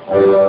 Thank you.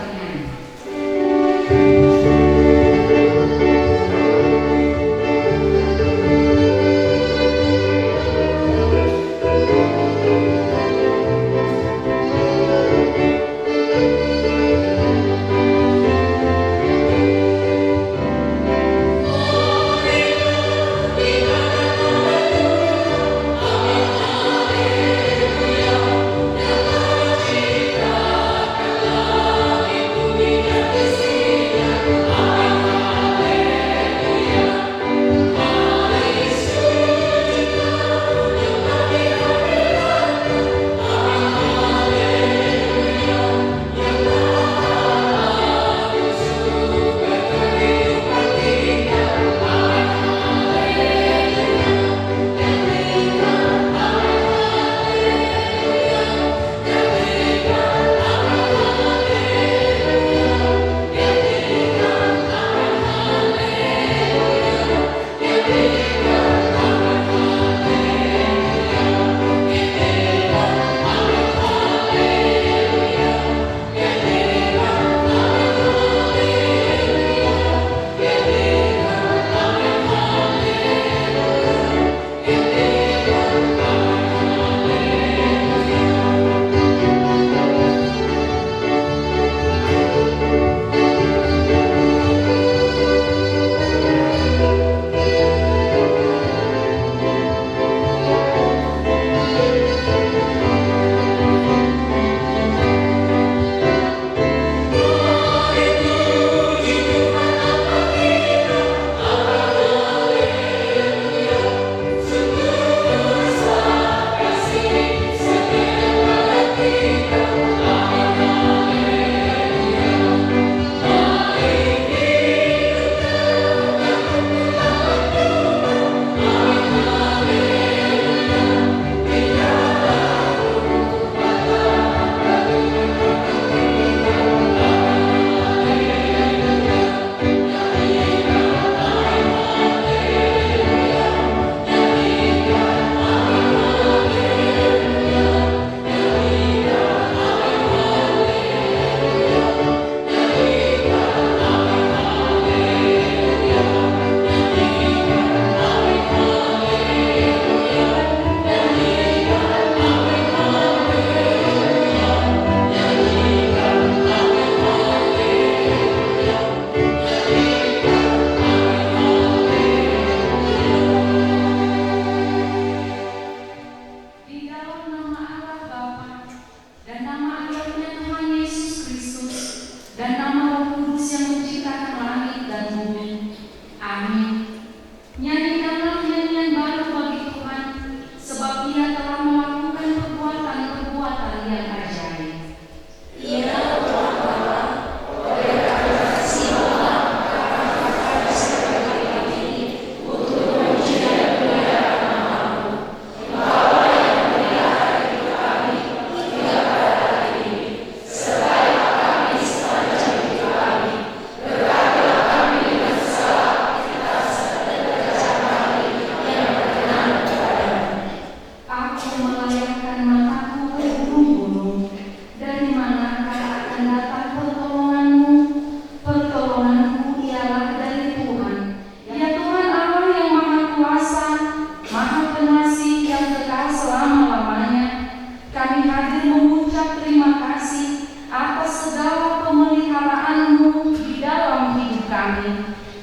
bernyanyi.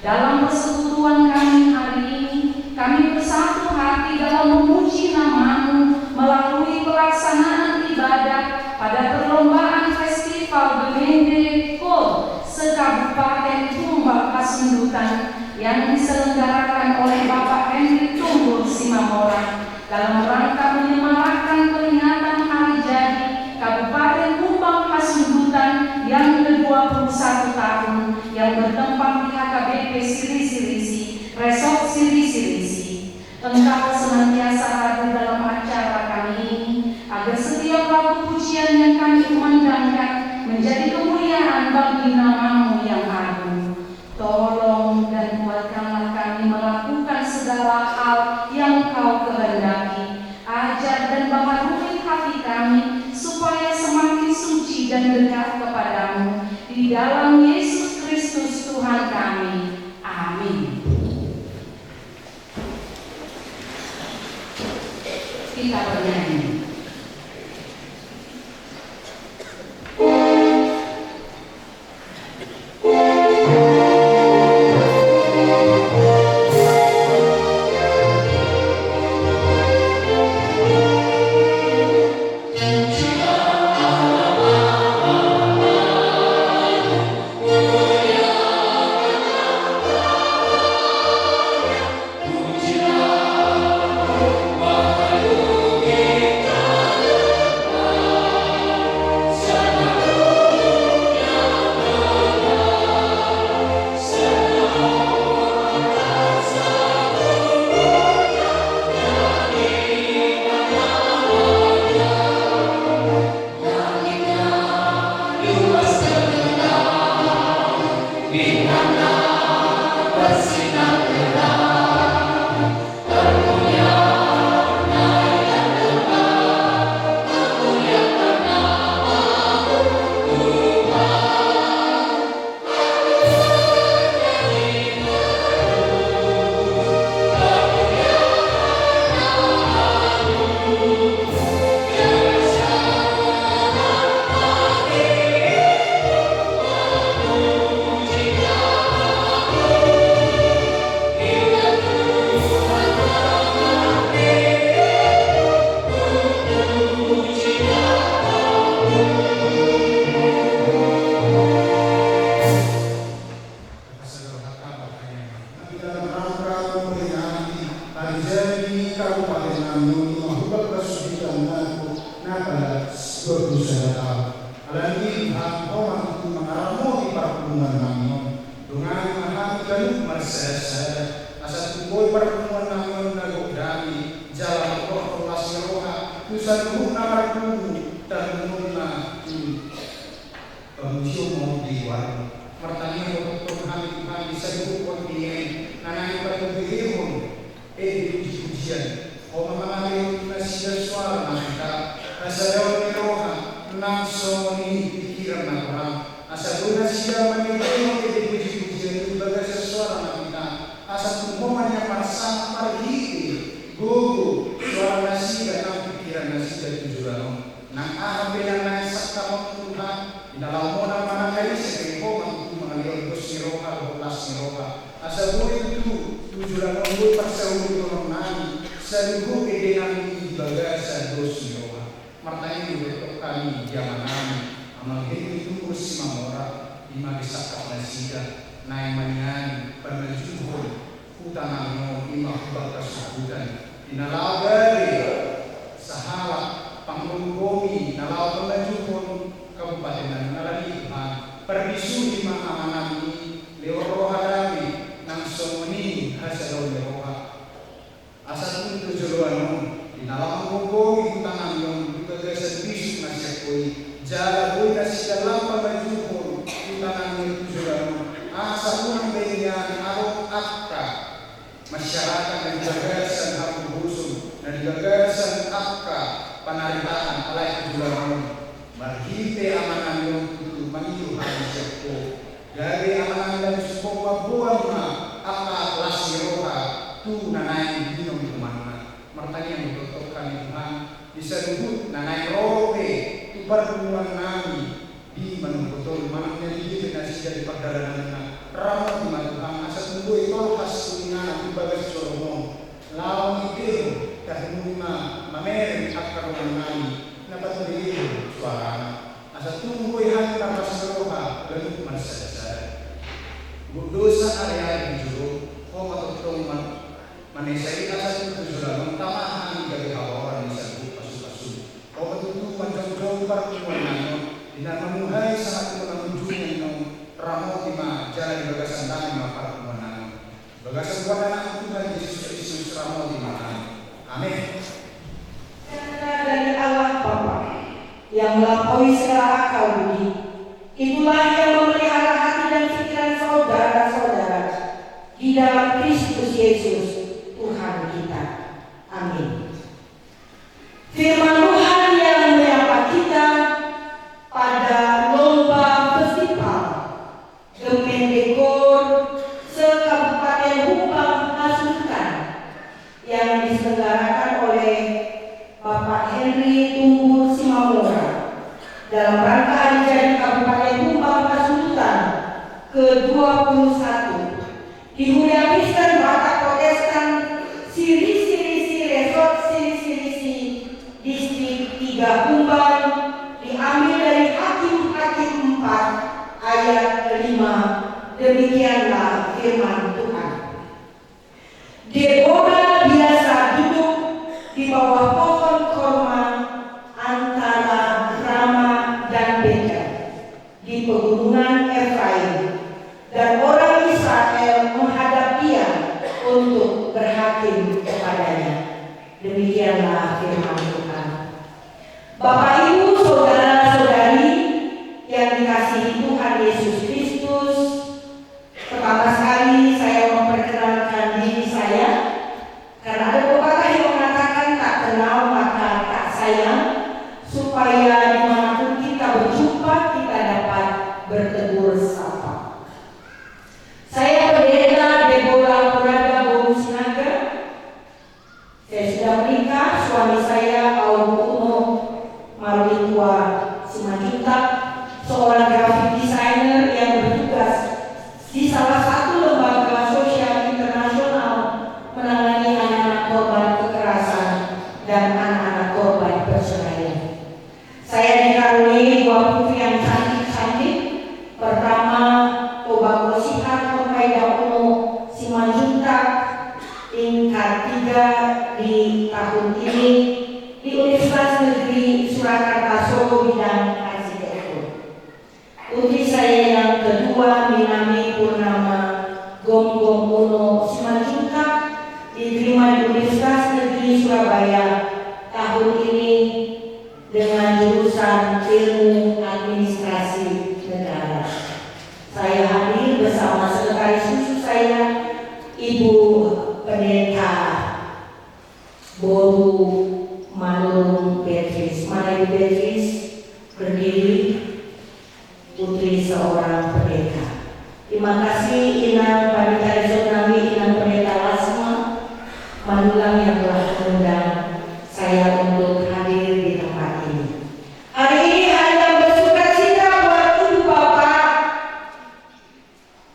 Dalam persekutuan kami hari ini, kami bersatu hati dalam memuji nama-Mu melalui pelaksanaan ibadah pada perlombaan Festival Gemende Kol se-Kabupaten Tumbak Pasundutan yang diselenggarakan oleh Bapak Henry Tunggul Simamora dalam rangka menyemarakan peringatan Hari Jadi Kabupaten Tumbak Pasundutan yang ke-21 tahun yang bertempat di HKBP Siri-Sirisi, Resort Siri-Sirisi. Engkau senantiasa hadir dalam acara kami ini, agar setiap lagu pujian yang kami kumandangkan menjadi kemuliaan bagi nama-Mu yang agung. Tolong dan kuatkanlah kami melakukan segala hal yang Kau kehendaki. Ajar dan baharui hati kami supaya semakin suci dan dekat kepadamu. Di dalam Yesus Kristus Tuhan kami. Amin. Kita bernyanyi. Yang melampaui segala akal budi, itulah yang memelihara ke-21 di Huda Kristen Batak Protestan Siri-Sirisi Resort Siri-Sirisi Distrik 3 Umban, diambil dari Hakim-Hakim 4 ayat 5. Demikianlah firman Tuhan. Deborah biasa duduk di bawah pohon korma antara Rama dan Betel di pegunungan Efraim, dan orang Israel menghadap dia untuk berhakim kepadanya. Demikianlah firman Tuhan. Bapak Ibu, saudara-saudari yang dikasihi Tuhan Yesus Kristus, pertama sekali saya memperkenalkan diri saya, karena ada pepatah yang mengatakan tak kenal maka tak sayang, supaya dimanapun kita berjumpa kita dapat bertegur sapa. Saya Pendeta Deborah Purada Bomusinaga. Saya sudah menikah, suami saya Aung Uno Marulitua Simanjuntak, seorang graphic designer yang bertugas di salah satu lembaga sosial internasional menangani anak-anak korban kekerasan dan anak-anak korban perceraian. Saya dikaruniai 2 putri yang cantik-cantik. Pertama, Toba Kosihan Homaida Uno Simanjuntak, tingkat 3 di tahun ini di Universitas Negeri Surakarta Solo bidang arsitektur. Putri saya yang kedua, Minami Purnama Gonggong Uno Simanjuntak, diterima di Universitas Negeri Surabaya tahun ini dengan jurusan Ilmu Administrasi Negara. Saya hadir bersama sekretaris khusus saya, Ibu Pendeta Boru Manurung Beatrice. Mana Ibu Beatrice? Berdiri, putri seorang pendeta. Terima kasih Inang Pandita Resonami, Inang Pendeta Lasma Manulang yang telah mengundang saya untuk hadir di tempat ini. Hari ini hari yang bersuka cita buat ibu bapak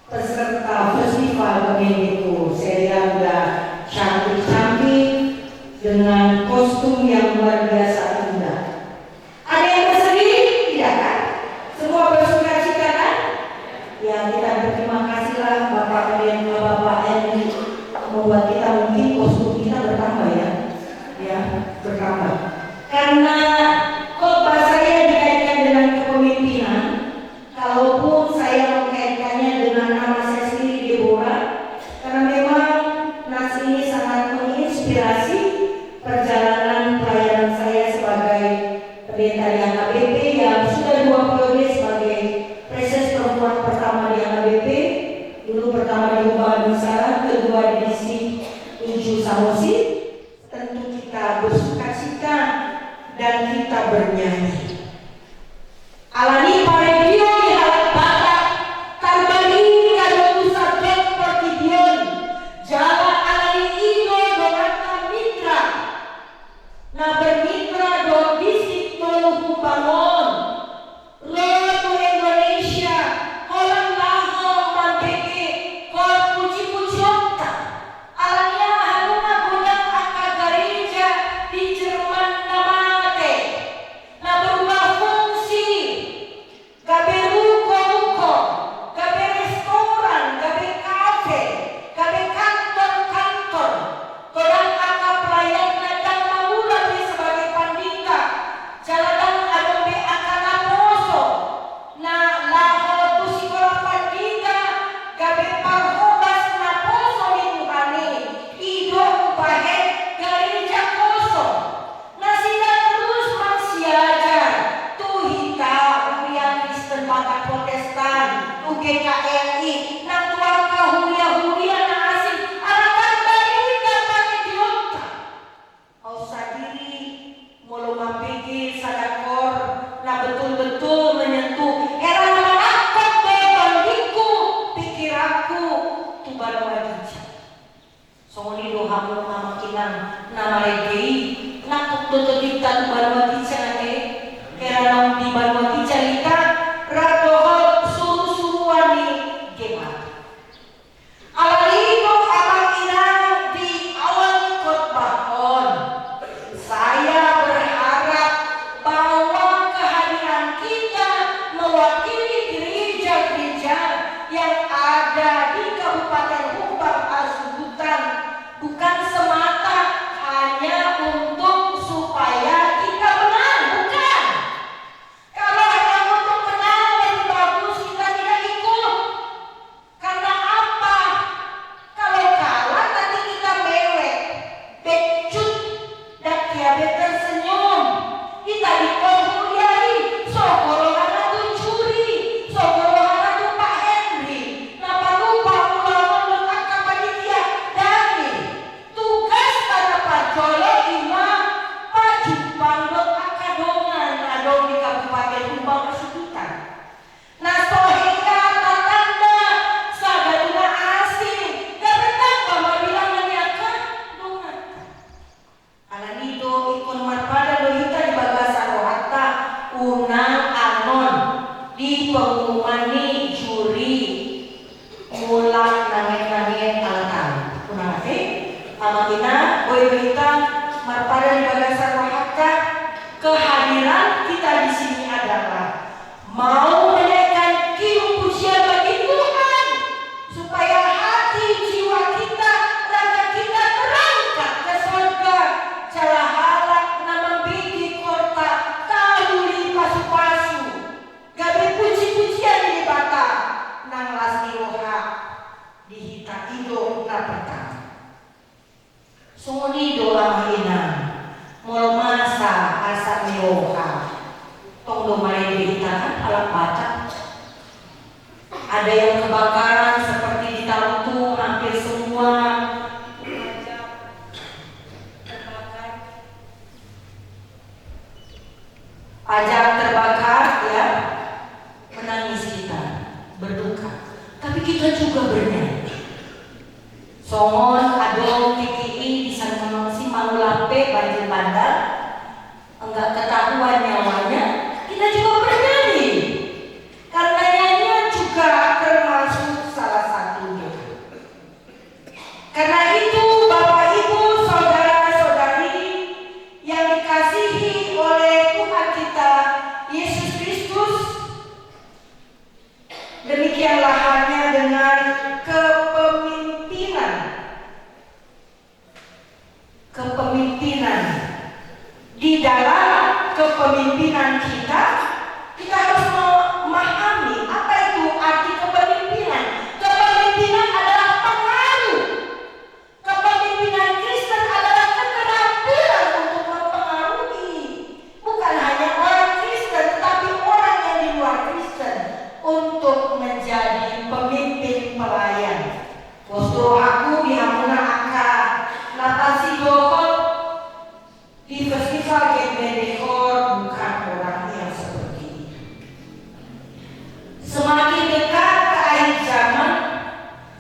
peserta festival Pemiliku. Saya lihat sudah cantik-cantik dengan kostum yang luar biasa indah. Ada yang bersedih? Tidak kan? Semua bersuka cita kan? Ya, kita berterima kasihlah Bapak Pendeta Bapak Henry membuat kita mungkin kostum kita bertambah ya bertambah. Karena khotbah saya dikaitkan dengan kepemimpinan, kalaupun saya mengkaitkannya dengan nama saya sendiri Deborah, karena memang nas ini sangat menginspirasi perjalanan pelayanan saya sebagai pendeta di AKBP yang sudah 2 periode sebagai preses perempuan pertama di AKBP, dulu pertama di Ubah Nusara, kedua di distrik 7 Samosir. Tentu kita bersuka cita dan kita bernyanyi. Alani paredio di halat batak, karbani kado sabjek pertidion, jala alani ido donata mitra, na bermitra do disik tolu bangun, rotu Indonesia, Holland laho manteke, kol puji-puji okta, alania haluna goyang akagarija di Jerman namate, na berubah fungsi, gabe ruko-ruko, gabe restoran, gabe kafe, gabe kantor-kantor, kodang aka pelayan nadang maulati sebagai pandita, jaladang adombe aka naposo, na laho tu sikola pandita, gabe parhobas naposo di Tuhani, ido upahet gereja koso, na sida terus maksiajar, tuhita Huria Kristen Batak Protestan, UGKRI, nang tuangka Huria na asing, arakan barika panidiota. Ausa diri, mulu mapikir sadakor, na betul-betul menyentuh, era manakot bebandiku, pikir aku, tuban wajib. Songoni dohamu nama kinang, nama regei, nakuk tututita tuban wajib ake, kera nang di ban wajib cerita, radohol suruh-suruani Kabupaten Humbang Asubutan bukan semata hanya untuk supaya kita menang, bukan. Kalau hanya untuk menang lebih bagus kita tidak ikut. Karena apa? Kalau kalah nanti kita mewek, becut, dan kiabe tersenyum. Kita dikonfuriai, sogorohana tuh curi, sogorohana tuh Pak Henry. Napa lupa ulama letak panitia dani. Tugas pada Pak Jolo Imam, Pak Jupang letak kadongan adong di Kabupaten Humbang Asubutan. Nah sohega tatanda sagaduna asing, gak betah mama bilang nanyaka dongan. Alan itu ikon marpada dohita di bagasan rohata unang anon di pengumumani juri mulak nangit-nangit alatan. Unang ate amatina boy dohita marpada di bagasan rohata kehadiran kita di sini adalah mau menaikkan kiu pujian bagi Tuhan supaya hati jiwa kita raga kita terangkat ke surga. Cara halak nama bigi kota kaluli pasu-pasu gabe puji-pujian di bata nang lasni roha dihita ido napeta sunguni doa ina mol masa asa miroha tong domai dihita alak baca. Ada yang kebakaran seperti di Tarutu hampir semua pajak terbakar, ya, menangis kita, berduka. Tapi kita juga bernyanyi. Songon, adong, TKI, bisa mengungsi Mangulape, banjir bandar, enggak ketahuan nyawanya, kita juga bernyanyi. Karena nyanyian juga termasuk salah satunya. Karena itu Bapak Ibu, saudara-saudari yang dikasihi oleh Tuhan kita Yesus Kristus, demikianlah halnya dengan kepemimpinan di dalam kepemimpinan kita harus memahami apa itu arti kepemimpinan. Kepemimpinan adalah pengaruh. Kepemimpinan Kristen adalah keterampilan untuk mempengaruhi bukan hanya orang Kristen tetapi orang yang di luar Kristen untuk menjadi pemimpin pelayan. Vostro aku bihamuna aka natasi dohot di festival Genbendekor bukan orang yang seperti itu. Semakin dekat ke akhir zaman,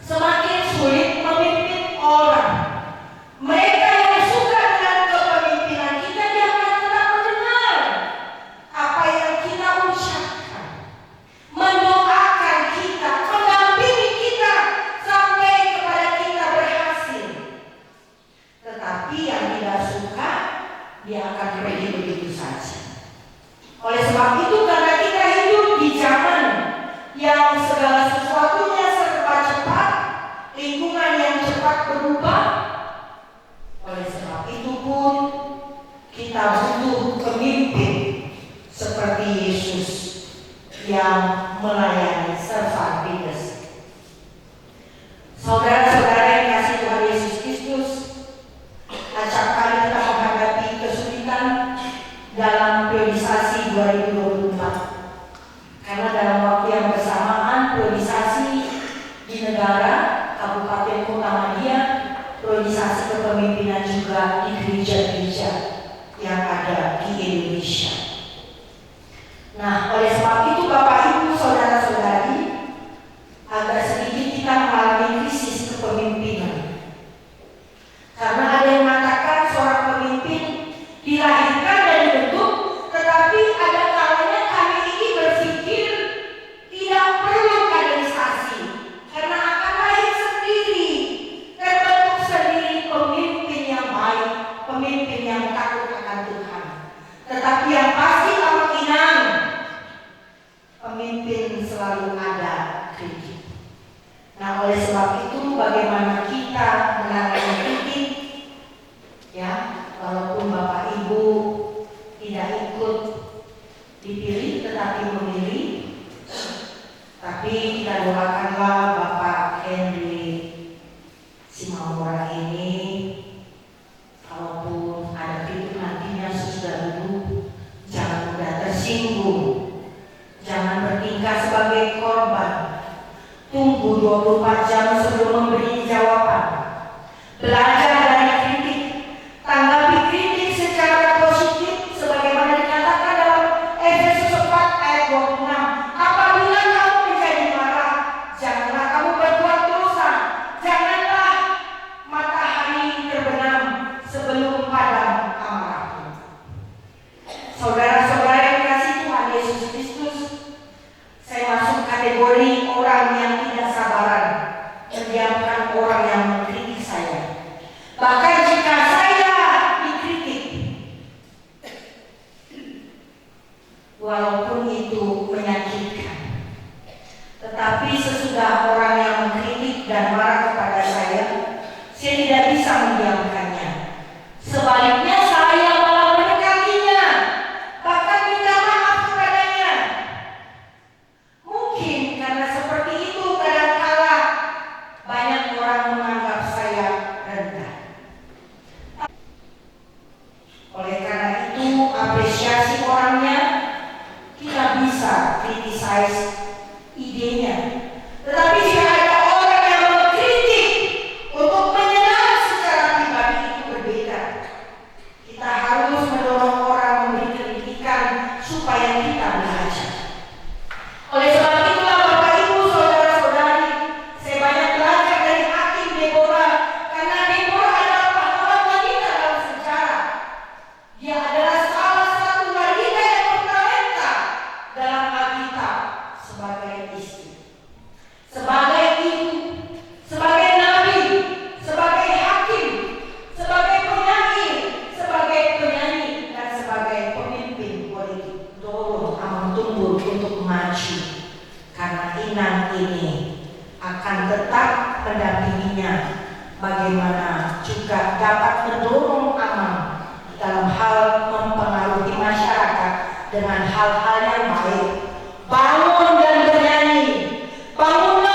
semakin sulit memimpin orang. Mereka yang suka dengan kepemimpinan kita, dia akan tetap mendengar apa yang kita ucapkan, mendoakan kita, mendampingi kita sampai kepada kita berhasil. Tetapi yang tidak suka, dia akan pergi begitu saja. Oleh sebab itu, karena kita hidup di zaman yang segala sesuatunya serba cepat, lingkungan yang cepat berubah, oleh sebab itu pun kita butuh pemimpin seperti Yesus yang melayani serva bebas. Saudara-saudara yang kasih Tuhan Yesus Kristus, acap kali kita menghadapi kesulitan dalam priorisasi 2024. Karena dalam waktu yang bersamaan priorisasi di negara, kabupaten kota Madia, priorisasi kepemimpinan juga di gereja-gereja yang ada di Indonesia. Nah, oleh sebab itu Bapak Ibu, saudara-saudari, agak sedikit kita mengalami krisis kepemimpinan. Karena ada yang mengatakan seorang pemimpin dilahirkan dan dibentuk, tetapi ada kalanya kami ini berpikir tidak perlu kaderisasi, karena akan lahir sendiri, terbentuk sendiri pemimpin yang baik, Nah, oleh sebab itu bagaimana kita menangani kritik, ya, walaupun Bapak Ibu tidak ikut dipilih tetapi memilih, tapi kita doakanlah Bapak Henry Simamora ini, kalaupun ada kritik nantinya sesudah dulu, jangan mudah tersinggung, jangan bertingkah sebagai korban. Tunggu 24 jam sebelum memberi jawaban. Belajar dari kritik, tanggapi kritik secara positif sebagaimana dinyatakan dalam Efesus 4 ayat 26. Apabila kamu menjadi marah, janganlah kamu berbuat dosa. Janganlah matahari terbenam sebelum padam amarahmu. Saudara-saudara yang dikasihi Tuhan Yesus Kristus, saya masuk kategori orang yang tidak sabaran, mendiamkan orang yang mengkritik saya. Bahkan jika saya dikritik, walaupun itu menyakitkan, tetapi sesudah orang yang mengkritik dan marah kepada saya tidak bisa mendiamkannya. Sebaliknya saya malah mendekatinya, bahkan minta maaf kepadanya. Mungkin karena seperti itu kadangkala banyak orang menganggap saya rendah. Oleh karena itu apresiasi orangnya, kita bisa criticize idenya. Tetapi jika ada orang yang mengkritik untuk menyerang secara pribadi, itu berbeda. Kita harus mendorong orang memberi kritikan supaya kita belajar. Oleh sebab itulah Bapak Ibu saudara-saudari, saya banyak belajar dari Hakim Deborah, karena Deborah adalah pahlawan wanita dalam sejarah. Dia adalah salah satu wanita yang bertalenta dalam Alkitab sebagai istri, sebagai ibu, sebagai nabi, sebagai hakim, sebagai penyanyi, dan sebagai pemimpin politik. Dorong Amang Tumbul untuk maju, karena inang ini akan tetap mendampinginya. Bagaimana juga dapat mendorong Amang dalam hal mempengaruhi masyarakat dengan hal-hal yang baik. Bangun dan bernyanyi. Bangunlah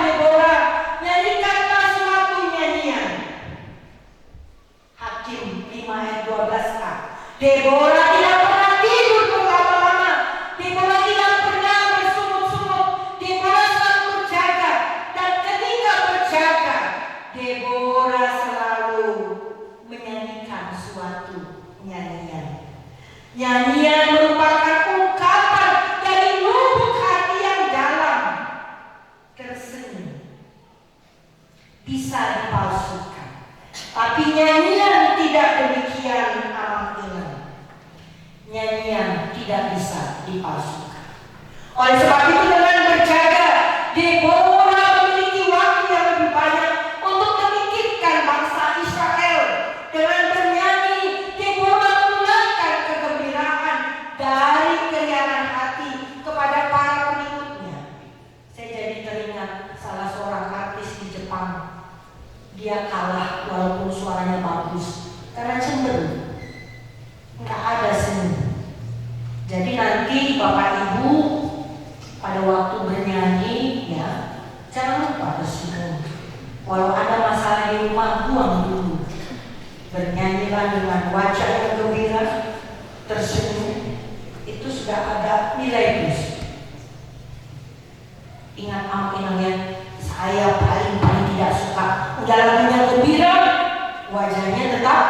Deborah, nyanyikanlah suatu nyanyian. Hakim 5 ayat 12a. Deborah tidak pernah tidur berlama-lama. Deborah tidak pernah bersungut-sungut. Deborah selalu berjaga, dan ketika berjaga, Deborah selalu menyanyikan suatu nyanyian. Nyanyian merupakan ungkapan dari lubuk hati yang dalam, tersenyum. Bisa dipalsukan, tapi nyanyian tidak demikian Amang. Nyanyian tidak bisa dipalsukan. Oleh sebab itu dengan berjaga, Deborah memiliki waktu yang lebih banyak untuk memikirkan bangsa Israel. Dengan bernyanyi, Deborah menunjukkan kegembiraan dari keriangan hati kepada para pengikutnya. Saya jadi teringat salah seorang artis di Jepang. Dia kalah walaupun suaranya bagus karena cemberut, nggak ada senyum. Jadi nanti Bapak Ibu pada waktu bernyanyi, ya, jangan lupa tersenyum. Walau ada masalah di rumah, buang dulu. Bernyanyilah dengan wajah yang gembira, tersenyum. Itu sudah ada nilai plus. Ingat Inangnya, saya paling tidak suka udah lagunya gembira, wajahnya tetap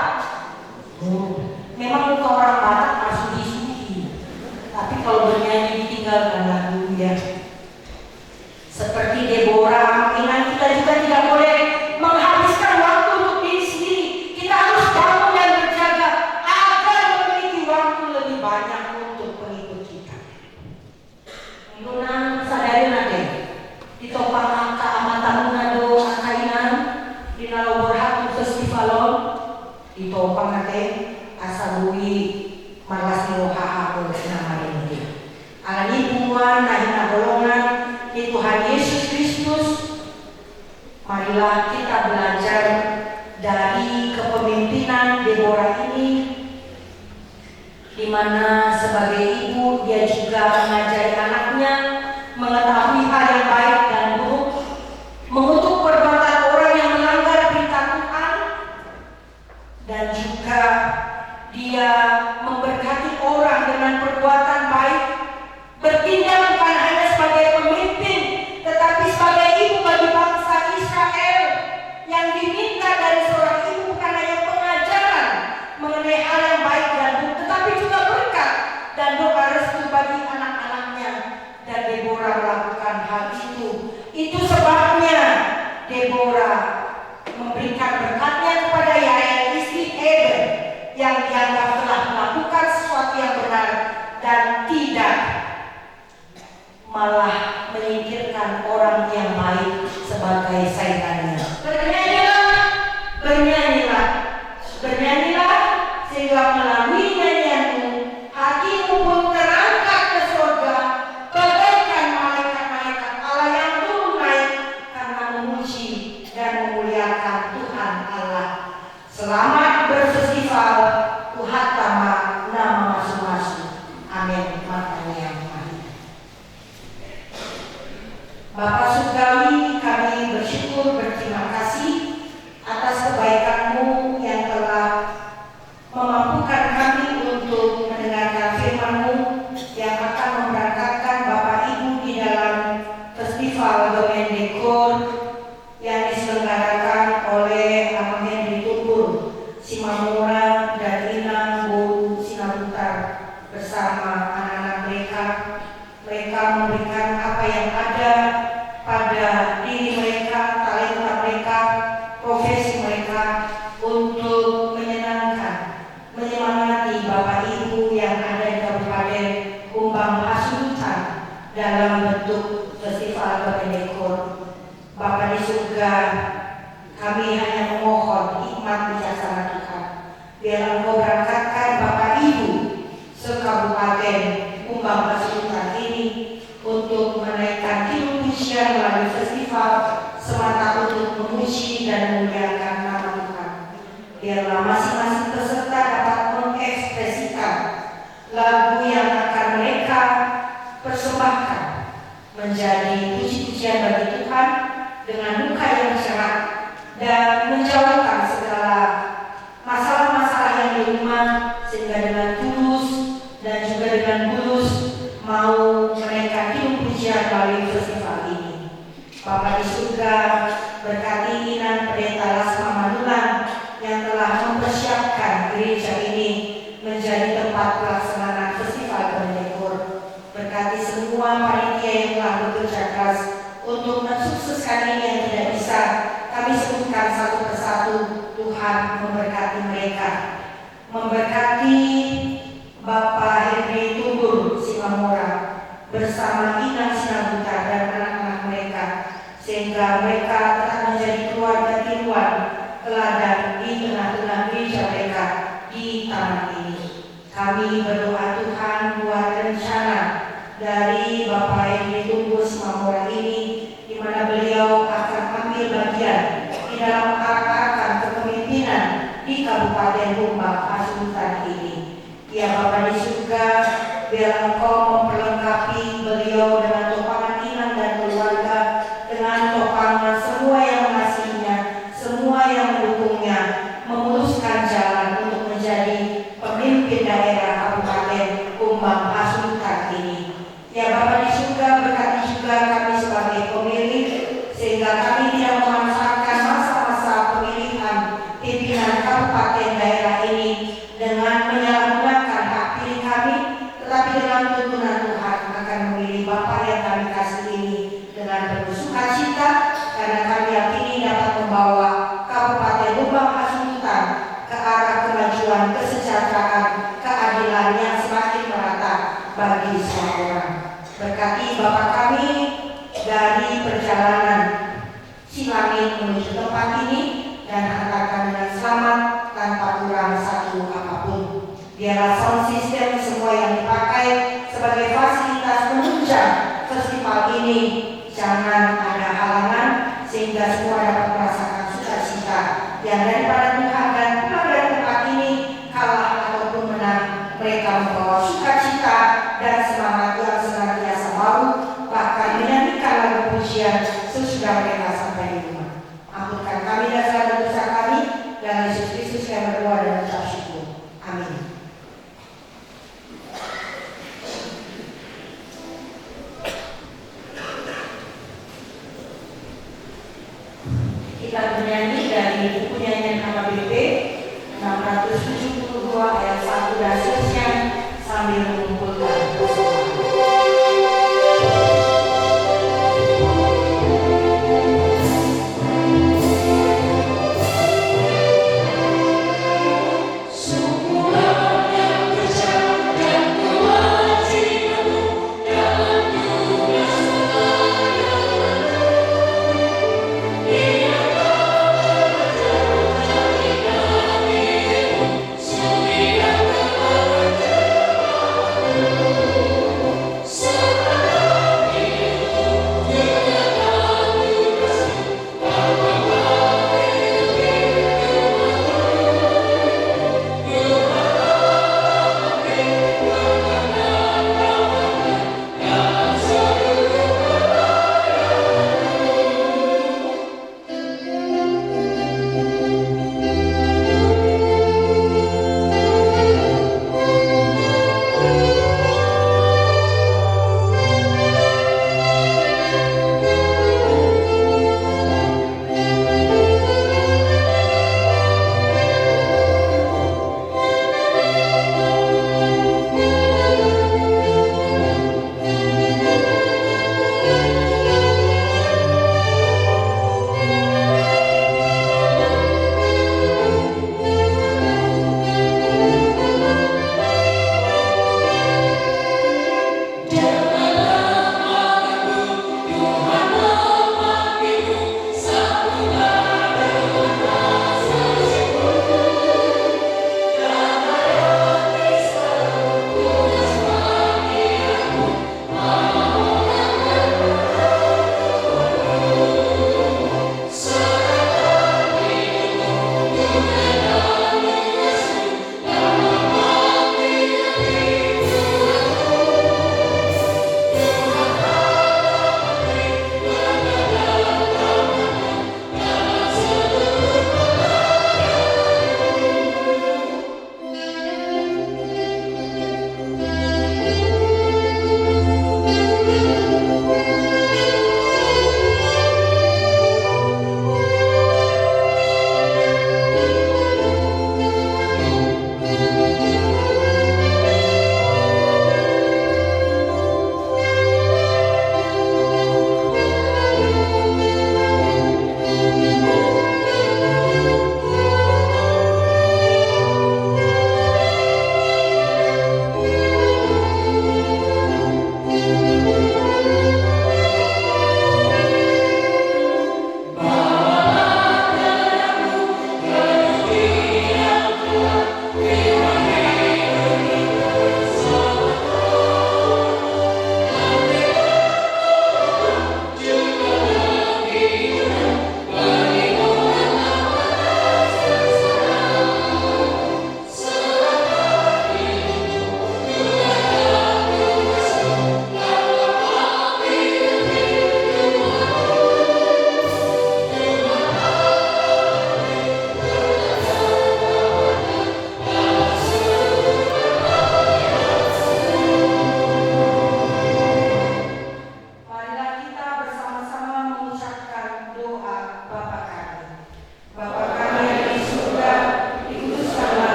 memang muka orang Batak masuk disugi, tapi kalau bernyanyi ditinggalkan lagunya. Seperti Deborah, kita juga tidak boleh menghabiskan waktu untuk diri sendiri. Kita harus bangun dan berjaga agar memiliki waktu lebih banyak untuk pengikut kita. Nuna sadari nade ditopang angka amatan nado angkainan di nalobor hatu festivalon ditopang nade asabui marlas nirohaha oleh nama ini. Alani bunga nahina golongan di Tuhan Yesus marilah kita belajar dari kepemimpinan Deborah ini, di mana sebagai ibu dia juga mengajari anaknya mengetahui hal yang baik dan buruk, mengutuk perbuatan orang yang melanggar perintah Tuhan, dan juga dia memberkati orang dengan perbuatan baik, bertindak bukan hanya sebagai pemimpin tetapi sebagai ibu bagi bangsa Israel, yang diminta dari seorang ibu bukan hanya pengajaran mengenai hal yang baik dan buruk, tetapi juga berkat dan doa restu bagi anak-anaknya. Dan Deborah melakukan hal itu. Itu sebabnya Deborah memberikan berkatnya kepada Yael, istri Heber, yang dianggap telah melakukan sesuatu yang benar dan tidak malah menyingkirkan orang yang baik sebagai saingannya. Bernyanyilah, bernyanyilah, bernyanyilah, sehingga melalui nyanyianmu hatimu pun terangkat ke surga bagaikan malaikat-malaikat Allah yang turun naik karena memuji dan memuliakan Tuhan Allah. Selamat berfestival Tuhan Tama nama masing-masing. Amin. Makanya yang Bapak Surgawi, kami bersyukur, berterima kasih atas kebaikan-Mu yang telah memampukan kami untuk mendengarkan firman-Mu yang akan memberangkatkan Bapak Ibu di dalam festival Gemendekor yang diselenggarakan oleh Abang Henry Tumbur, Simamura, dan Inang Bu Sinaputar bersama anak-anak mereka. Mereka memberikan apa yang ada pada diri mereka, talenta mereka, profesi mereka, untuk menyenangkan, menyemangati Bapak Ibu yang ada di Kabupaten Humbang Pasundan dalam bentuk festival Gemendekor. Bapa di surga, kami hanya memohon hikmat bijaksana Tuhan, biar Engkau berangkatkan Bapak Ibu se-Kabupaten Humbang Pasundan ini untuk menaikkan kidung pujian melalui festival semata untuk memuji dan memuliakan nama Tuhan. Biarlah masing-masing peserta dapat mengekspresikan lagu yang akan mereka persembahkan menjadi puji-pujian bagi Tuhan dengan muka yang cerah dan menjauhkan segala masalah-masalah yang di rumah, sehingga dengan tulus dan juga dengan bulus mau menaikkan kidung pujian melalui festival ini. Bapa di surga, berkati Inan Pendeta Lasma Manulan yang telah mempersiapkan gereja ini menjadi tempat pelaksanaan festival Gemendekor. Berkati semua panitia yang telah bekerja keras untuk mensukseskan ini yang tidak bisa kami sebutkan satu persatu. Tuhan memberkati mereka, memberkati Bapak Henry Tumbur Simamura bersama Inang Sinabuta dan anak-anak mereka, sehingga mereka tetap menjadi keluarga tiruan teladan di tengah-tengah gereja mereka di tanah ini. Kami berdoa Tuhan buat rencana dari Bapak Henry Tumbur Simamura ini, di mana beliau akan ambil bagian di dalam arak-arakan kepemimpinan di Kabupaten Humbang Pasundan ini. Ya Bapa di surga, biar Engkau memperlengkapi beliau dengan topangan Inang dan keluarga, dengan topangan semua yang mengasihinya, semua yang mendukungnya, memuluskan jalan untuk menjadi pemimpin daerah Kabupaten Humbang Pasundan ini. Ya Bapa di surga, berkati juga kami sebagai pemilih, sehingga kami tidak memanfaatkan masa-masa pemilihan pimpinan kabupaten daerah ini dengan menyalahgunakan hak pilih kami, tetapi dengan tuntunan Tuhan akan memilih Bapa yang kami kasih ini dengan penuh sukacita, karena kami yakini dapat membawa Kabupaten Humbang Pasundan ke arah kemajuan, kesejahteraan, keadilan yang semakin merata bagi semua orang. Berkati Bapak kami dari perjalanan Silangit menuju tempat ini, dan hantarkan dengan selamat tanpa kurang satu apapun. Biarlah sound system semua yang dipakai sebagai fasilitas menunjang festival ini jangan ada halangan, sehingga semua dapat Kita bernyanyi dari buku nyanyian KKBP 672 ayat 1 dan seterusnya sambil mengumpulkan bersama.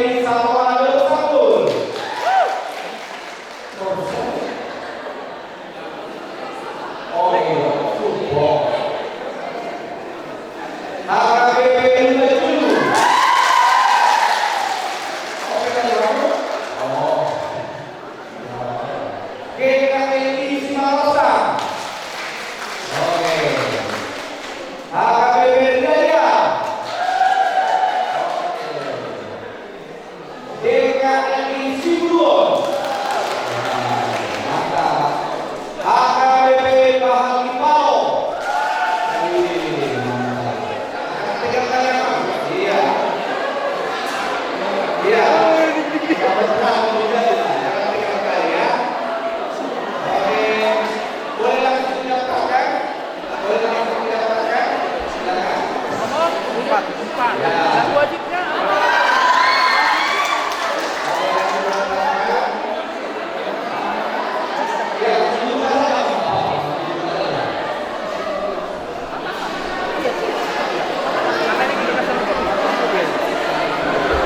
Mary Salwana Sabun. Oh iya, football. HKBP Lima Julu. Oh, kita kamu? Oh. GKPI Simarosa. Oke. HKBP Jaya. DKMI Sibuon. Mantap. HKBP Bahagi Pau. Mantap. Tiga kali apa? Iya. Iya. Kalau terang juga, jangan tiga kali ya. Oke. Boleh langsung didaftarkan? Boleh langsung didaftarkan? Silakan. Empat. Ya. Dan wajibnya. Ya, sebentar saja. Karena ini kita kasih mobil.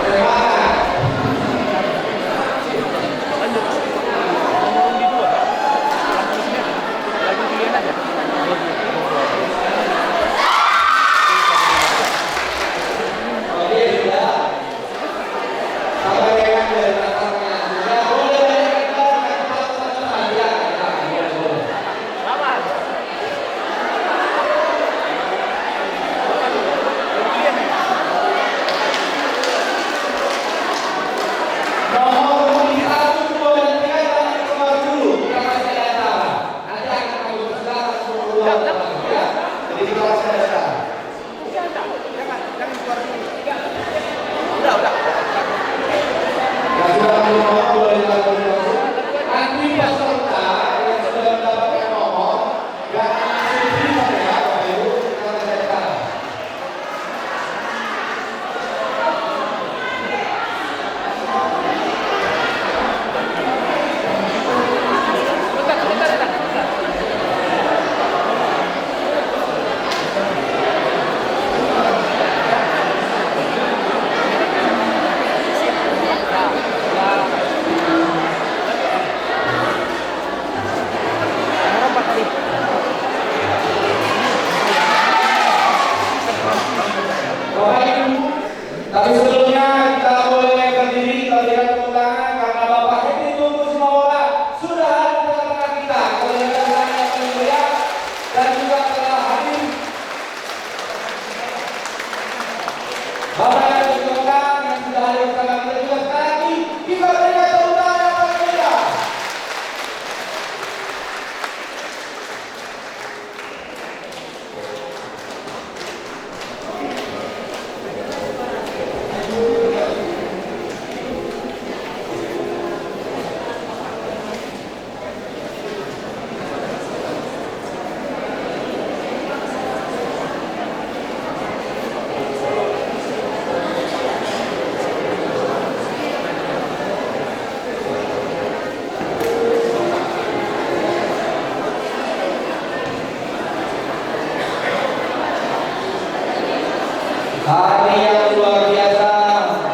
Semangat. Lanjut. Ngomong di dua. Lagi pilihan aja. Oke, sudah. Sampai dengan dari belakangnya. Sudah boleh kita teman-teman ya. Ya, boleh. Lawan. Nomor 1, 2, dan 3 jangan keluar dulu. Kita masih ada acara. Nanti akan kami bersilakan untuk keluar lagi ya. Jadi kita masih ada acara. Jangan keluar dulu. Udah. Yang sudah nomor boleh dilakukan dulu. Nanti peserta yang sudah mendapatkan nomor jangan sedih saja Bapak Ibu. Kita masih ada acara. Bentar. Nomor 4 kali. Bapak Ibu, tapi sebelumnya kita boleh berdiri, kita berikan tepuk tangan karena Bapak Hedi Tunggu Simawora sudah hadir di tengah kita. Kita berikan tepuk tangan yang paling meriah dan juga telah hadir. Bapak yang berkenan yang sudah hadir di tengah kita juga sekali lagi kita berikan tepuk tangan yang paling meriah. Hari yang luar biasa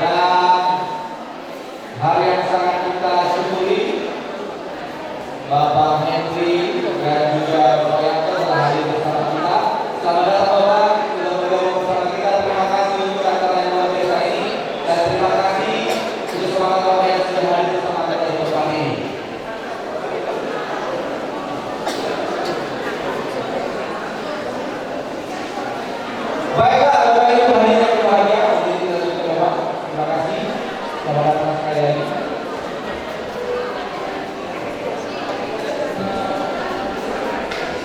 dan hari yang sangat kita syukuri. Bapak Henry dan juga Bapak Yanto telah hadir bersama kita. Selamat datang Bapak, sudah bergabung bersama kita. Terima kasih untuk acara yang luar biasa ini dan terima kasih untuk semangat Bapak yang sudah hadir bersama kita di tempat ini. Baiklah, Bapak Ibu hadirin yang berbahagia, untuk kita tutup Bapak. Terima kasih. Selamat datang sekali lagi.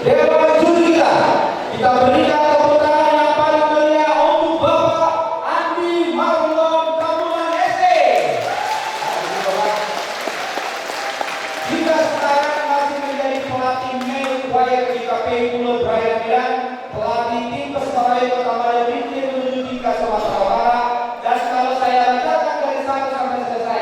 Dewan juri kita berikan tepuk tangan yang paling meriah untuk Bapak Andi Marlon Kamulan SD. Jika sekarang masih menjadi pelatih male choir di KPI Pulau Braya Bidan, pelatih tim Persebaya Kota Mayo Binti menuju tingkat Sumatera Utara, dan kalau saya bacakan dari 1 sampai selesai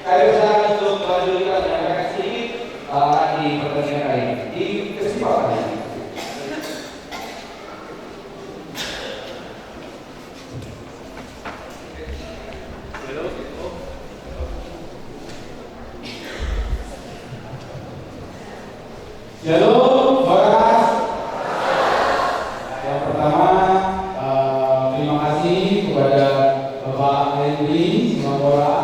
Kami usahakan untuk melanjutkan dan mereka sedikit di pertandingan kali ini di kesempatan ini. Shalom, Bapak. Yang pertama, terima kasih kepada Bapak Henry Simangora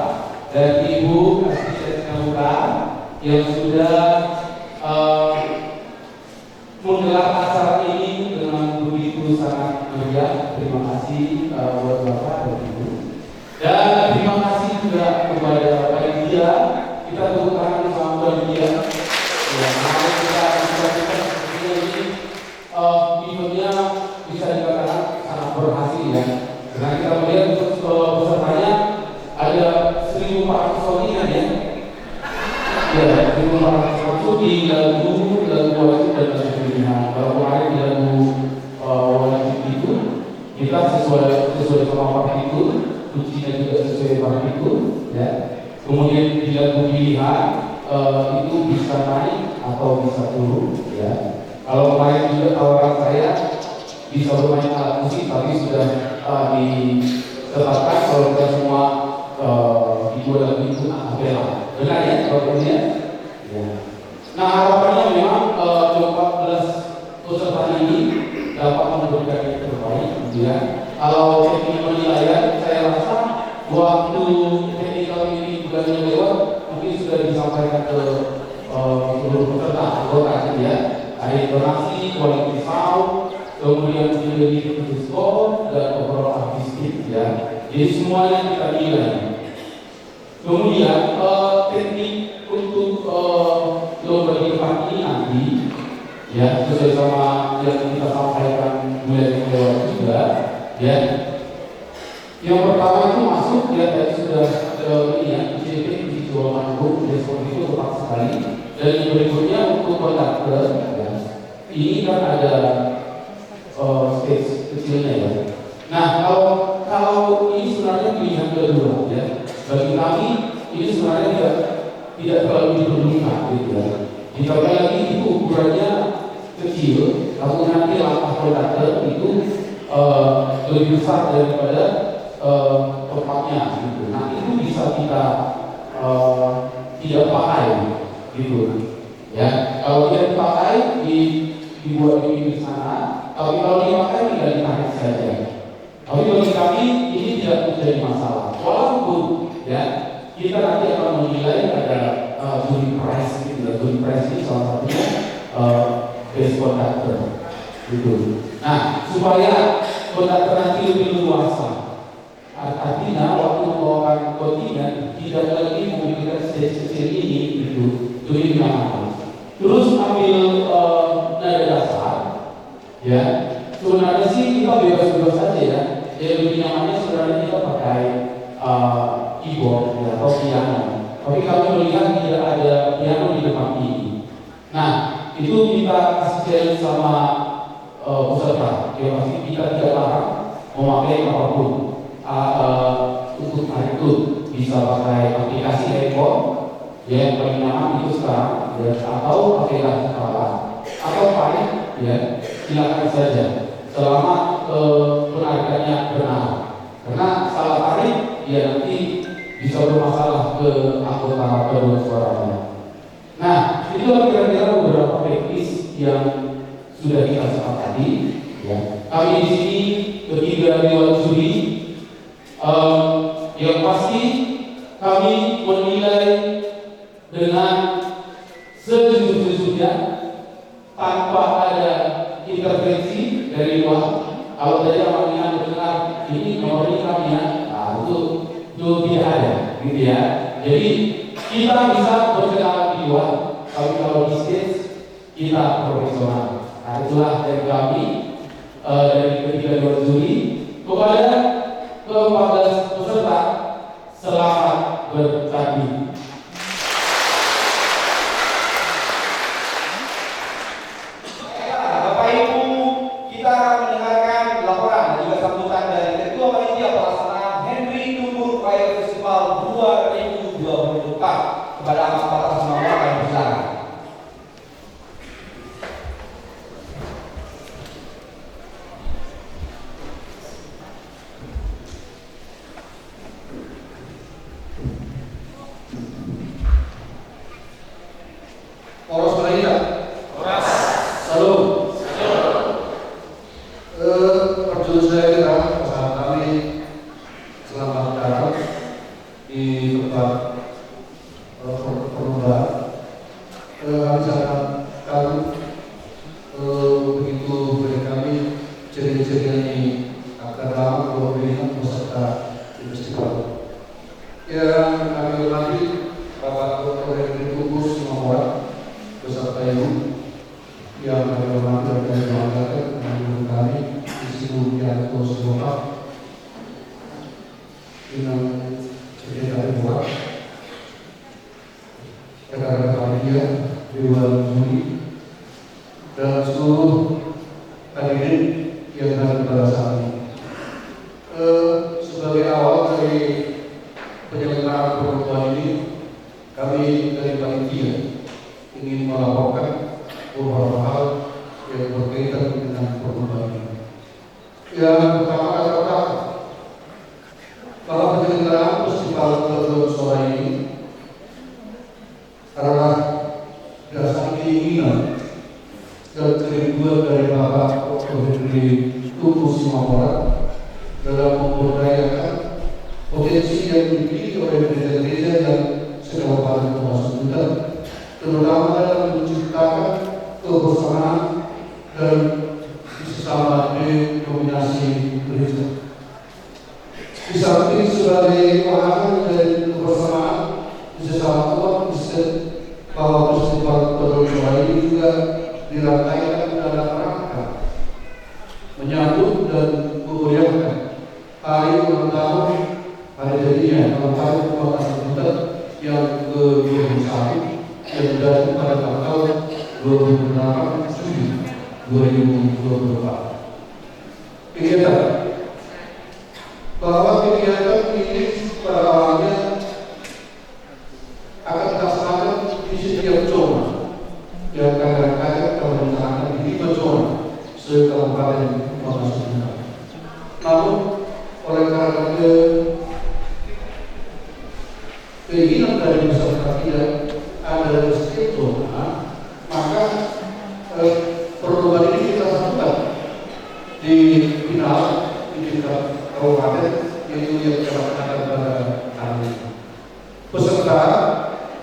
dan Ibu Asisten Namuka yang sudah menggelar acara ini dengan begitu sangat meriah. Terima kasih buat Bapak dan Ibu. Dan terima kasih juga kepada panitia. Kita tepuk tangan bersama panitia. Ya, kemarin kita lakukan seperti ini, eventnya bisa dikatakan sangat berhasil ya. Karena kita melihat pesertanya ada 1.400 soningan ya. Ya, 1.400 di lagu wajib dan lagu pilihan. Kalau kemarin di lagu wajib itu kita sesuai sama partitur, kuncinya juga sesuai partitur ya. Kemudian di lagu pilihan itu bisa naik atau bisa turun ya. Kalau kemarin juga tawaran saya bisa bermain alat musik tapi sudah ditetapkan kalau kita semua di dua lagu itu acapella. Benar ya kalau ya? Ya. Nah harapannya memang 14 peserta ini dapat memberikan yang terbaik gitu ya. Kalau teknik penilaian saya rasa waktu teknikal ini bukannya lewat mungkin sudah disampaikan ke seluruh peserta anggota ya. Ada intonasi, kualitas sound, kemudian juga skor dan overall artistik ya. Jadi semuanya kita nilai. Kemudian teknik untuk lomba di depan ini nanti ya sesuai sama yang kita sampaikan mulai lewat juga ya. Yang pertama itu masuk ya tadi sudah ini ya ICP di Jawa Manggung respon itu tepat sekali. Dan yang berikutnya untuk konduktor ya. Ini kan ada stage kecilnya ya. Nah kalau ini sebenarnya pilihan kedua ya. Bagi kami ini sebenarnya tidak terlalu diperlukan gitu ya. Ditambah lagi itu ukurannya kecil, kalau nanti langkah konduktor itu lebih besar daripada tempatnya gitu. Nah itu bisa kita tidak pakai gitu ya. Kalau dia dipakai dibuat di sana, tapi kalau dipakai tidak ditarik saja. Tapi bagi kami ini tidak menjadi masalah. Walaupun ya kita nanti akan menilai ada juri prize gitu. Juri prize ini salah satunya best conductor gitu. Nah supaya conductor nanti lebih luasa. Artinya waktu membawakan kontingen tidak lagi memikirkan stage kecil ini gitu. Lebih nyaman. Terus ambil nada dasar ya. Sebenarnya sih kita bebas-bebas saja ya. Yang lebih nyamannya sebenarnya kita pakai keyboard ya, atau piano. Tapi kami melihat tidak ada piano di depan ini. Nah, itu kita kasih challenge sama peserta. Ya pasti kita tidak larang memakai apapun untuk hal itu. Bisa pakai aplikasi handphone ya yang paling nyaman itu sekarang ya, atau pakai kartu kepala atau paling ya silakan saja selama penarikannya benar. Karena salah tarik ya nanti bisa bermasalah ke anggota kedua suaranya. Nah, itu kira-kira beberapa teknis yang sudah kita sepakati. Ya. Kami di sini ketiga dewan juri, yang pasti kami menilai dengan sejujur-jujurnya tanpa ada intervensi dari luar. Kalau tadi awalnya mendengar ini nomor ini kami ya, nah itu tidak ada, gitu ya. Jadi kita bisa berkenalan di luar, tapi kalau di stage kita profesional. Nah itulah dari kami dari ketiga dewan juri kepada ke-14 peserta, selamat bertanding. Bapak Ibu, kita akan mendengarkan laporan dan juga sambutan dari Ketua peserta festival. Yang kami hormati Bapak Dr. Henry Tugus Simamora beserta Ibu, yang kami hormati dan kami banggakan dengan kami Ibu Yanto Siboka, dengan Sekretari Buat, rekan-rekan panitia, Dewan Juri, dan seluruh hadirin yang ada pada saat ini. Sebagai awal dari penyelenggaraan pertemuan ini, kami dari panitia ingin melaporkan beberapa hal yang berkaitan dengan pertemuan ini. Yang pertama adalah bahwa penyelenggaraan festival Keluarga Sore ini adalah dasar keinginan dan kerinduan dari Bapak Dr. Henry Tugus Simamora dalam memberdayakan potensi yang dimiliki oleh gereja-gereja dan sekabupaten Kepulauan Seribu, terutama dalam menciptakan kebersamaan dan sesama denominasi gereja. Di samping sebagai wahana dari kebersamaan di sesama umat Kristen, bahwa festival Keluarga ini juga dirangkaikan dalam rangka menyambut dan memeriahkan hari ulang tahun hari jadinya tahun Kepulauan yang ke-21 yang jatuh pada tanggal 28 Juli 2024. Kegiatan bahwa kegiatan ini pada awalnya akan dilaksanakan di setiap zona yang kadang-kadang terencanakan di 5 zona se-Kabupaten Kepulauan Seribu. Namun oleh karena keinginan dari masyarakat tidak ada di setiap zona, maka perlombaan ini kita lakukan di final di tingkat kabupaten yang dilaksanakan pada hari ini. Peserta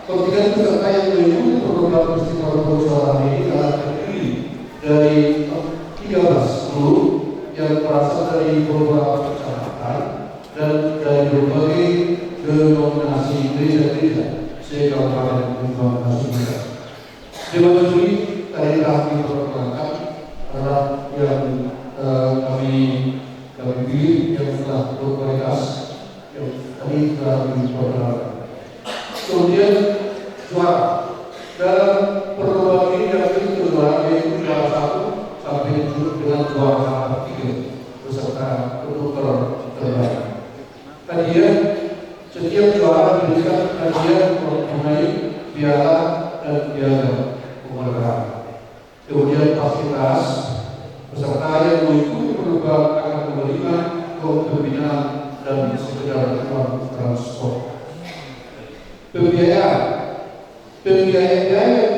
yang mengikuti perlombaan festival Keluarga ini adalah terdiri dari 13 guru yang berasal dari beberapa kecamatan dan dari berbagai denominasi gereja-gereja se-Kabupaten Kepulauan Seribu. Dewan Juri tadi kami perkenalkan adalah yang kami pilih yang telah berkualitas yang tadi telah diperkenalkan. Kemudian juara dalam perlombaan ini yang kedua yaitu juara 1 sampai dengan juara 3 beserta penutur terbaik. Hadiah setiap juara diberikan hadiah mengenai piala dan piagam penghargaan. Kemudian fasilitas peserta yang mengikuti perlombaan akan menerima pembinaan dan sekedar uang transport. Pembiayaan yang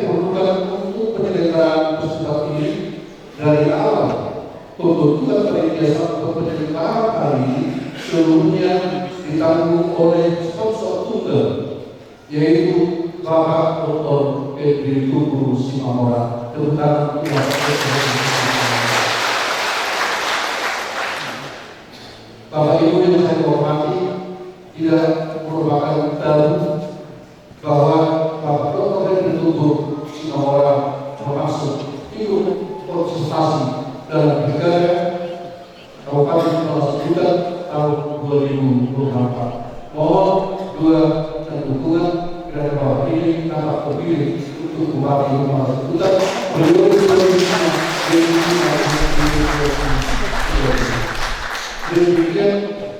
diperlukan untuk penyelenggaraan festival ini dari awal pembentukan panitia sampai penyelenggaraan hari ini seluruhnya ditanggung oleh sponsor tunggal, yaitu Bapak Dr. Henry Tugus Simamora. Terutama Bapak Ibu yang saya hormati, tidak merupakan tabu bahwa Bapak Dr. Henry Tugus Simamora termasuk ikut konsultasi dalam pilkada Kabupaten Kepulauan Seribu tahun 2024. Mohon doa dan dukungan dari Bapak ini dapat terpilih untuk Bupati Kepulauan Seribu demikian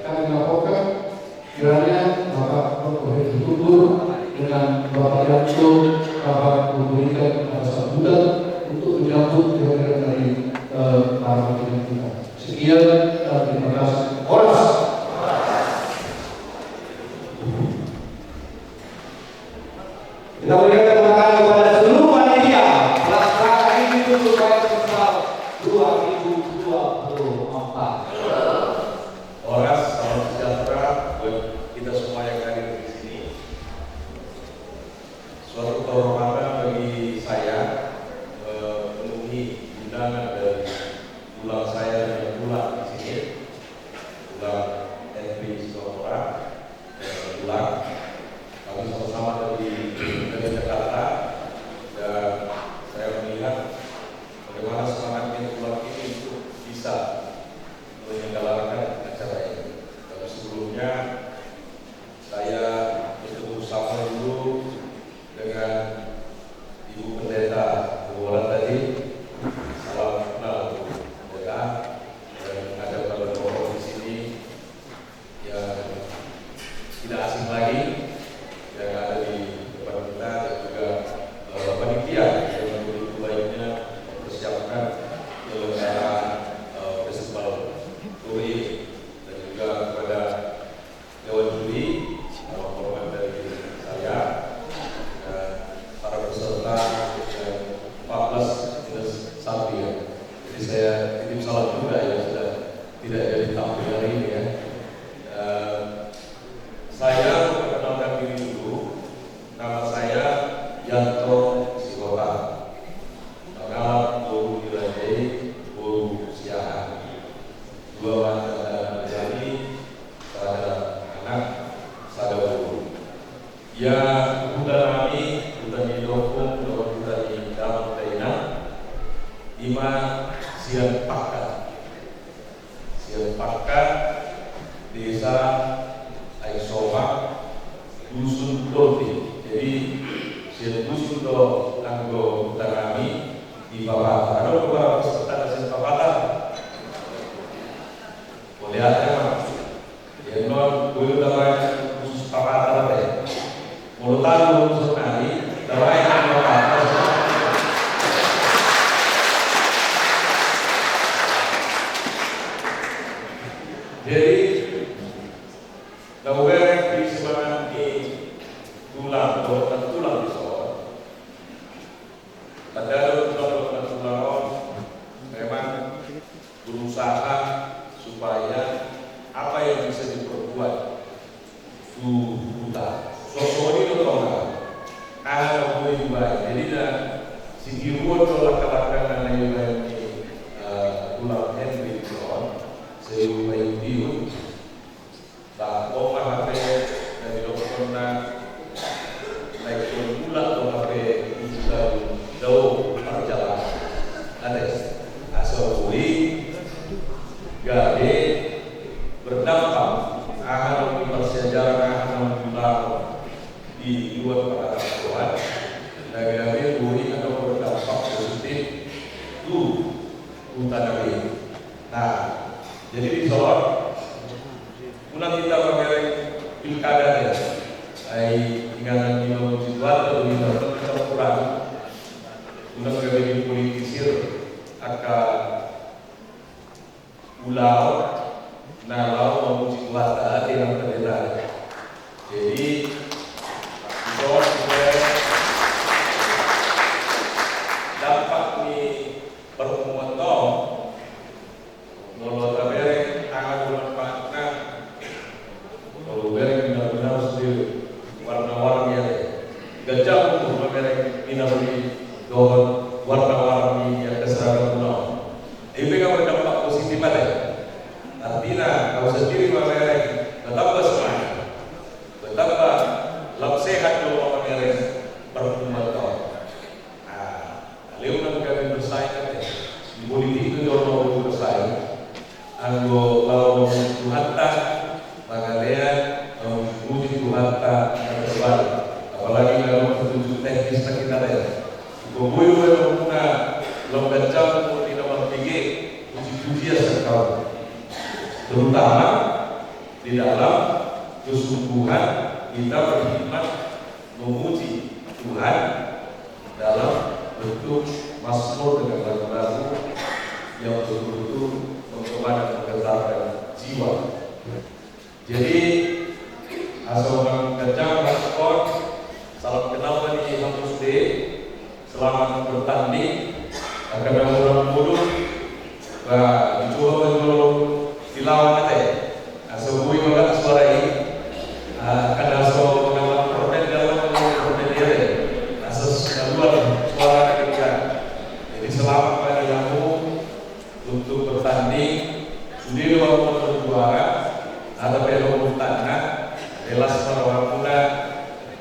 kami laporkan kiranya Bapak Dr. Henry Tugus dengan Bapak Yanto dapat memberikan bahasa bulan untuk menyambut kehadiran dari para pimpinan kita. Sekian dan terima kasih. Oras. Kita berikan tepuk tangan kepada seluruh panitia pelaksanaan ini untuk festival 2024. Oras, salam sejahtera buat kita semua yang hadir di sini. Suatu kehormatan bagi saya memenuhi undangan dari tulang saya yang tulang di sini, tulang FB tidak asing lagi yang ada di depan kita dan juga panitia yang begitu baiknya mempersiapkan penyelenggaraan festival Turi dan juga kepada Dewan Juri, hormat dari saya dan para peserta yang 14-1 ya. Jadi saya titip salam juga ya sudah tidak jadi tampil hari ini ya. Saya perkenalkan diri dulu. Nama saya Yanto Sikota. Nama Guru Dirajai Guru Siahan. Dua wanita menjadi saudara anak saudara guru. Ya bukan kami, bukan didukung, bukan di dalam Taina. Ima siap pakat, desa Aisowa, dusun Dolti. Jadi siap dusun do anggo kami di bawah. Ada beberapa peserta dari Papatan. Boleh ada yang non dulu dalam khusus Papatan ada. Mulut tahu khusus nari, dalam yang Papatan. Jadi daerah di sebelah di tulang di Solo. Pada tulang memang berusaha supaya apa yang bisa diperbuat itu hutan. Sosok ini tolong ada boleh baik. Jadi dah si Giwo tolak kelakan yang di tulang Henry John. Saya main biu, takoma HP dari dokter naik pulang atau HP jauh perjalanan. Ada asal gade berdampak akan bersejarah akan pulang di luar peradaban dan gade bui atau berdampak positif tu hutan ini. Nah. Jadi di Solo, pulang kita pakai pilkada ya, tinggalan di Sidoarjo atau di kita pulang pakai politisir, akan pulau, nalau mau Sidoarjo yang berbeda. Jadi di Solo juga dampak di pertemuan tol. Kalau tabere akan bermanfaatkan, kalau bereng benar-benar seperti warna-warni ya, gajah untuk bereng minori doon warna-warni yang keseragaman pulau. Ini kan berdampak positif ada. Artinya kalau sendiri bereng bertambah semangat, bertambah lebih sehat kalau bereng pertemuan tol. Leonan kami bersaing di politik itu orang bersaing. Anggo lawan Tuhatta, Magalean, Budi Tuhatta yang terbalik. Apalagi dalam petunjuk teknis kita ada. Kubuyu yang muna lomba jam di nomor 3 puji-pujian sekali. Terutama di dalam kesungguhan kita berkhidmat memuji Tuhan dalam bentuk mazmur dengan lagu-lagu yang betul-betul kepada menggetarkan jiwa. Jadi asal mengejar respon salam kenal bagi Hampus D. Selamat bertanding akan orang mulut dicoba dulu dilawan nanti. Asal bui makan suara ini akan asal mengamat permen dalam permen dia. Asal keluar suara kita. Jadi selamat bagi kamu untuk bertanding. Sendiri waktu berjuara ada pelopor tanah relas para wakuna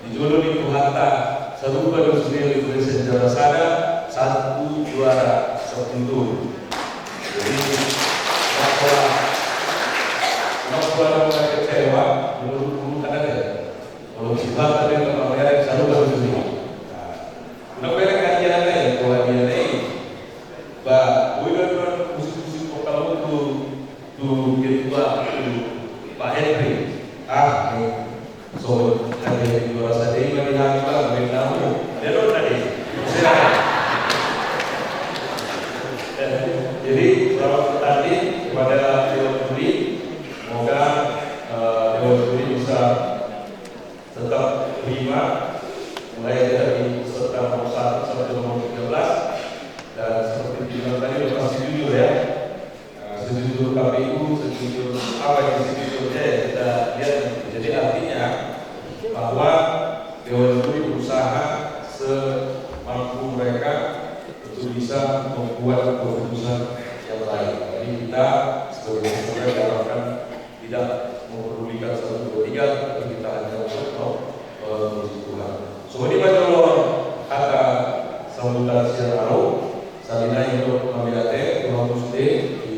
dijulur di Tuhatta serupa dengan sendiri tulis sejarah sana 1 juara 10. Jadi kalau kecewa dulu kan ada kalau sifat tadi kalau merek selalu baru sendiri. Nah, merek kajian lain kalau dia lain, bah, udah musik-musik vokal itu ketua Pak Henry, So, nanti juara saja ini bilang namu, dia dong tadi. Jadi selamat bertanding kepada Dewan Juri. Semoga Dewan Juri bisa tetap terima mulai dari peserta nomor 1 sampai nomor 13. Dan seperti bilang tadi pasti jujur ya. Sejujur KPU, sejujur apa yang sejujurnya ya kita lihat. Jadi artinya bahwa Dewan Juri berusaha semampu mereka untuk bisa membuat keputusan yang baik. Jadi kita sebagai peserta diharapkan tidak memperdulikan 1, 2, 3, tapi kita hanya untuk memuji Tuhan. So ini kalau kata sambutan siararo, salina untuk memilate Tuhan Tuesday di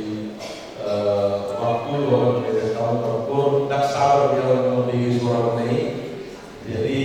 waktu bahwa tahun terpur tak sabar dia membeli suara ini. Jadi